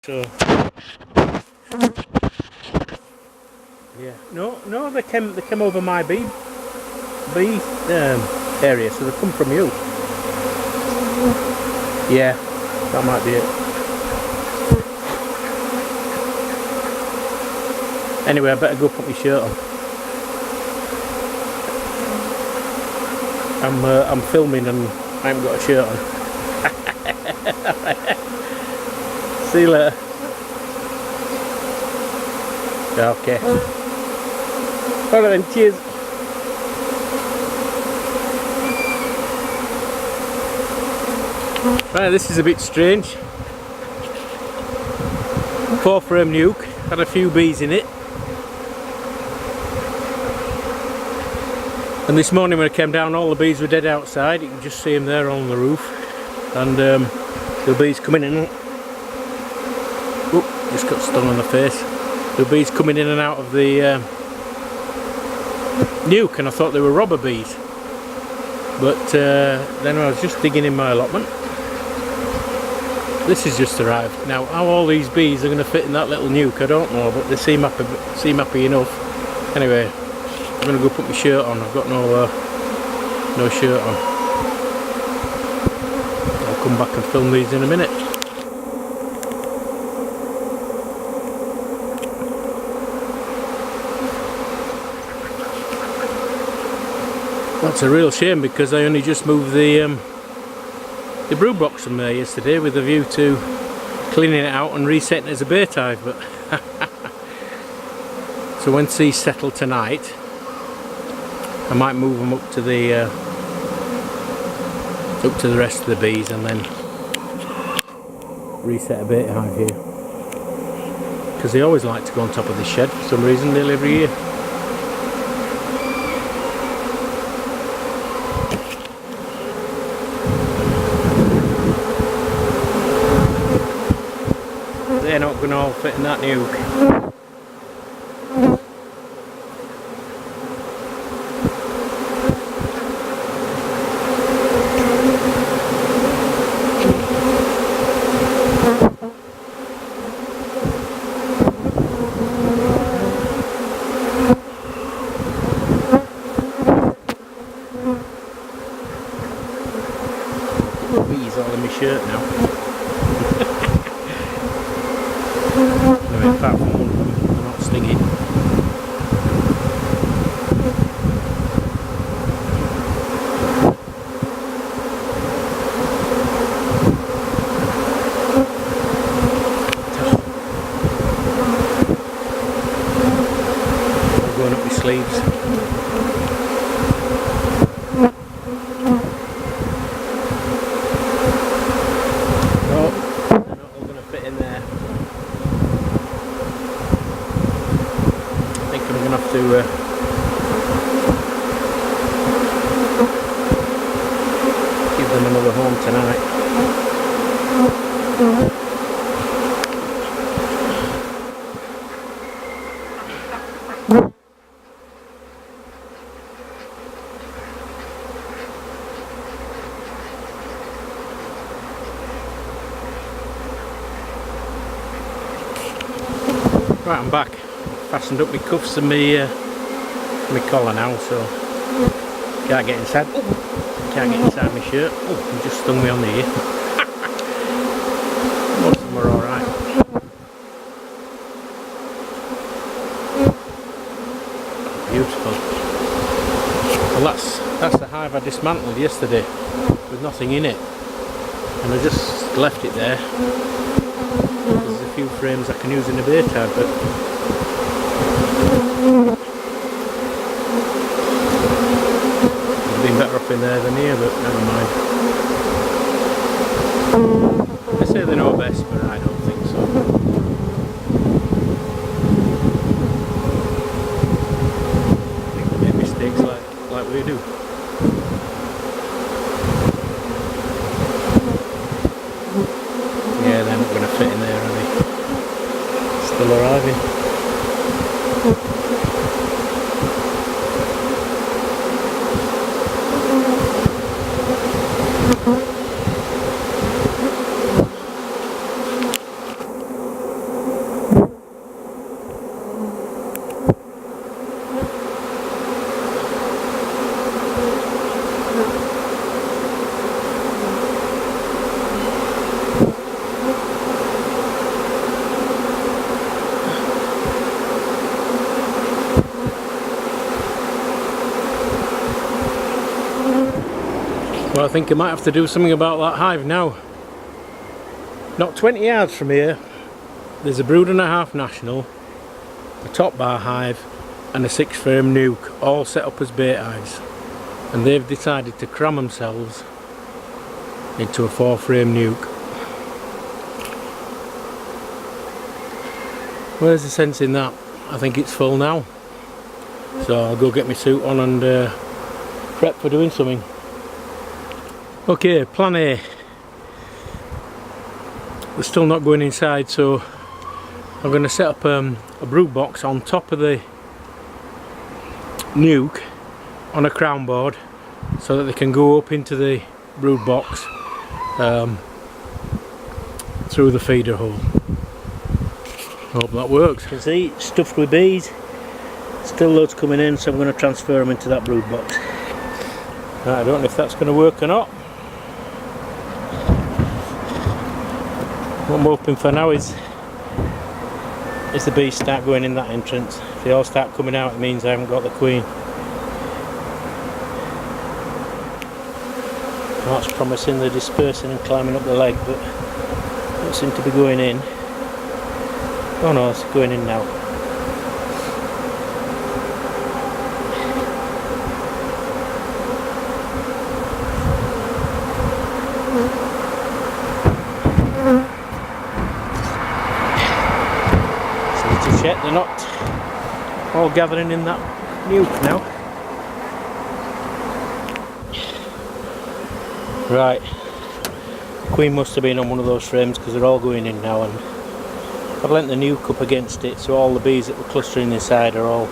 So yeah, no, they came over my bee area, so they come from you. Yeah, that might be it. Anyway, I better go put my shirt on. I'm filming and I haven't got a shirt on. See you later. Okay. Alright then, cheers. Right, this is a bit strange. 4-frame nuc, had a few bees in it. And this morning when I came down, all the bees were dead outside. You can just see them there on the roof. And the bees coming in. Oop, just got stung on the face. The bees coming in and out of the nuc, and I thought they were robber bees. But then I was just digging in my allotment. This has just arrived. Now, how all these bees are going to fit in that little nuc, I don't know, but they seem happy enough. Anyway, I'm going to go put my shirt on. I've got no shirt on. I'll come back and film these in a minute. That's a real shame because I only just moved the brood box from there yesterday with a view to cleaning it out and resetting it as a bait hive. But so when these settle tonight, I might move them up to the rest of the bees and then reset a bait hive here, because they always like to go on top of the shed for some reason nearly every year. They're not going to all fit in that nuc. Bees all in my shirt now. Anyway, apart from one of them, they're not stinging. I'm going up my sleeves. To give them another home tonight. Right, I'm back. Fastened up my cuffs and my collar now, so can't get inside. Can't get inside my shirt. Oh, he just stung me on the ear. Most of them are alright. Beautiful. Well, that's the hive I dismantled yesterday with nothing in it, and I just left it there. There's a few frames I can use in a bait hive, but been better up in there than here, but never mind. They say they know best, but I don't think so. I think they make mistakes like we do. Yeah, they're not going to fit in there, are they? Still arriving. Well, I think I might have to do something about that hive now. Not 20 yards from here, there's a brood and a half national, a top bar hive and a 6 frame nuc, all set up as bait hives. And they've decided to cram themselves into a 4 frame nuc. Where's the sense in that? I think it's full now. So I'll go get my suit on and prep for doing something. Okay, plan A. They're still not going inside, so I'm going to set up a brood box on top of the nuc on a crown board so that they can go up into the brood box through the feeder hole. Hope that works. You can see it's stuffed with bees. Still loads coming in, so I'm going to transfer them into that brood box. Right, I don't know if that's going to work or not. What I'm hoping for now is the bees start going in that entrance. If they all start coming out, it means I haven't got the queen. That's promising. They're dispersing and climbing up the leg, but don't seem to be going in. Oh no, it's going in now. Check, they're not all gathering in that nuc now. Right, queen must have been on one of those frames because they're all going in now, and I've lent the nuc up against it so all the bees that were clustering inside are all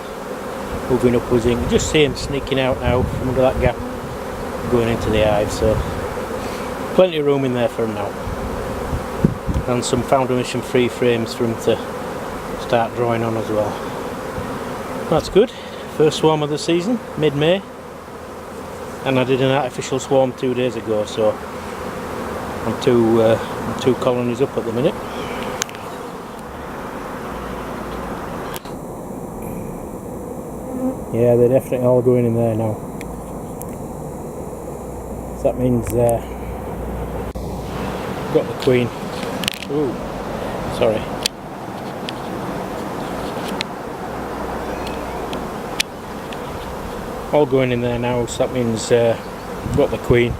moving upwards in. You just see them sneaking out now from under that gap going into the hive, so plenty of room in there for them now, and some foundation free frames for them to start drawing on as well. That's good. First swarm of the season, mid-May, and I did an artificial swarm 2 days ago, so I'm two colonies up at the minute. Yeah, they're definitely all going in there now. So that means got the queen. Ooh, sorry. All going in there now, so that means we've got the queen.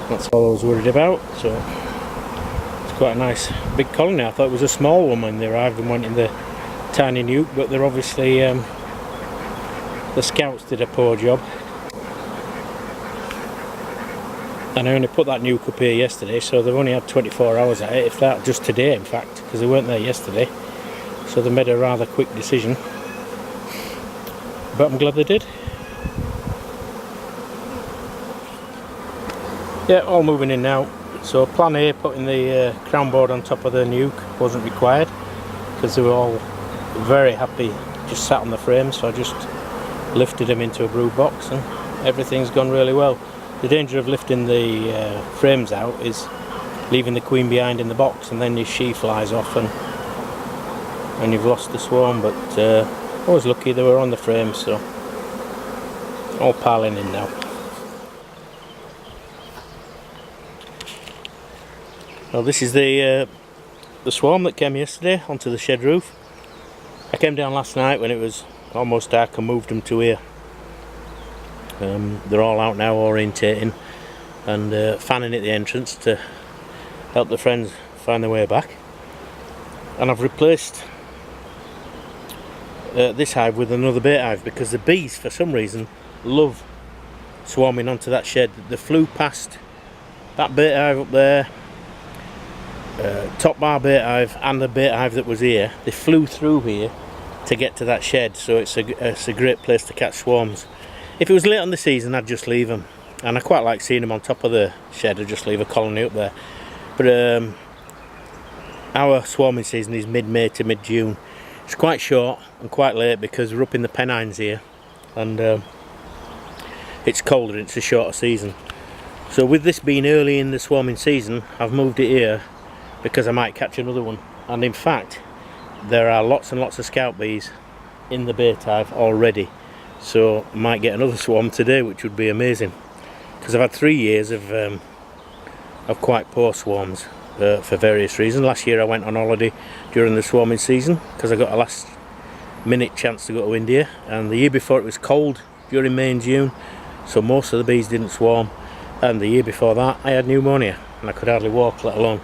That's all I was worried about. So it's quite a nice big colony. I thought it was a small one when they arrived and went in the tiny nuc, but they're obviously the scouts did a poor job. And I only put that nuc up here yesterday, so they've only had 24 hours at it, if that, just today in fact, because they weren't there yesterday. So they made a rather quick decision, but I'm glad they did. Yeah, all moving in now. So plan A, putting the crown board on top of the nuc, wasn't required because they were all very happy just sat on the frame, so I just lifted them into a brood box and everything's gone really well. The danger of lifting the frames out is leaving the queen behind in the box, and then your she flies off and you've lost the swarm, but I was lucky they were on the frame, so all piling in now. Well, this is the swarm that came yesterday onto the shed roof. I came down last night when it was almost dark and moved them to here. They're all out now orientating and fanning at the entrance to help the friends find their way back. And I've replaced this hive with another bait hive because the bees for some reason love swarming onto that shed. They flew past that bait hive up there, top bar bait hive and the bait hive that was here. They flew through here to get to that shed, so it's a great place to catch swarms. If it was late on the season, I'd just leave them, and I quite like seeing them on top of the shed. I'd just leave a colony up there, but our swarming season is mid-May to mid-June. It's quite short and quite late because we're up in the Pennines here, and it's colder and it's a shorter season. So with this being early in the swarming season, I've moved it here because I might catch another one. And in fact, there are lots and lots of scout bees in the bait hive already, so I might get another swarm today, which would be amazing. because I've had 3 years of quite poor swarms for various reasons. Last year I went on holiday during the swarming season because I got a last minute chance to go to India, and the year before it was cold during May and June, so most of the bees didn't swarm, and the year before that I had pneumonia and I could hardly walk, let alone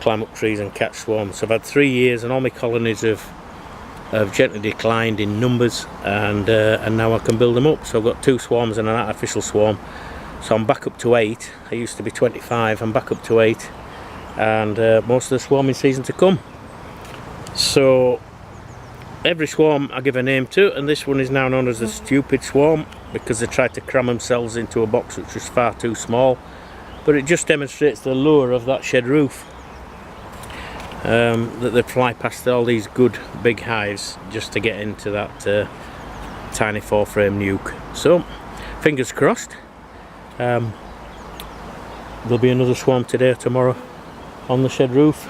climb up trees and catch swarms. So I've had 3 years and all my colonies have gently declined in numbers, and now I can build them up. So I've got 2 swarms and an artificial swarm, so I'm back up to 8. I used to be 25, I'm back up to 8, and most of the swarming season to come. So every swarm I give a name to, and this one is now known as the stupid swarm because they tried to cram themselves into a box which was far too small, but it just demonstrates the lure of that shed roof, that they fly past all these good big hives just to get into that tiny 4-frame nuke. So fingers crossed, there'll be another swarm today or tomorrow on the shed roof.